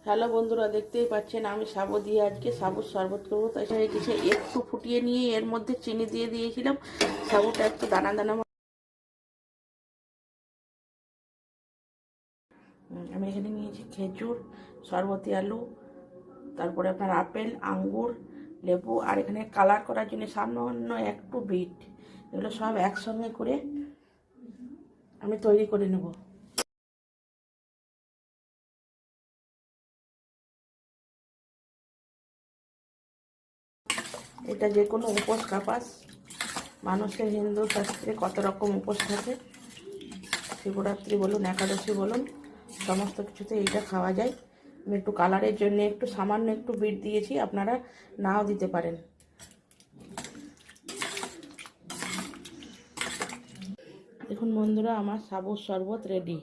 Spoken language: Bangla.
হ্যালো বন্ধুরা, দেখতেই পাচ্ছেন আমি সাবু দিয়ে আজকে সাবুর শরবত করবো। তাই কিছু একটু ফুটিয়ে নিয়ে এর মধ্যে চিনি দিয়ে দিয়েছিলাম। সাবুটা একটু দানা দানা আমি এখানে নিয়েছি খেজুর, শরবতি আলু, তারপরে আপনার আপেল, আঙ্গুর, লেবু, আর এখানে কালার করার জন্য সামান্য একটু বিট। এগুলো সব একসঙ্গে করে আমি তৈরি করে নেব। এটা যে কোনো উপোস কাপাস, মানুষের হিন্দু শাস্ত্রে কত রকম উপোস থাকে, শিবরাত্রি বলুন, একাদশী বলুন, সমস্ত কিছুতে এইটা খাওয়া যায়। আমি একটু কালারের জন্য একটু সামান্য একটু বিট দিয়েছি, আপনারা নাও দিতে পারেন। দেখুন বন্ধুরা, আমার সাবুর শরবত রেডি।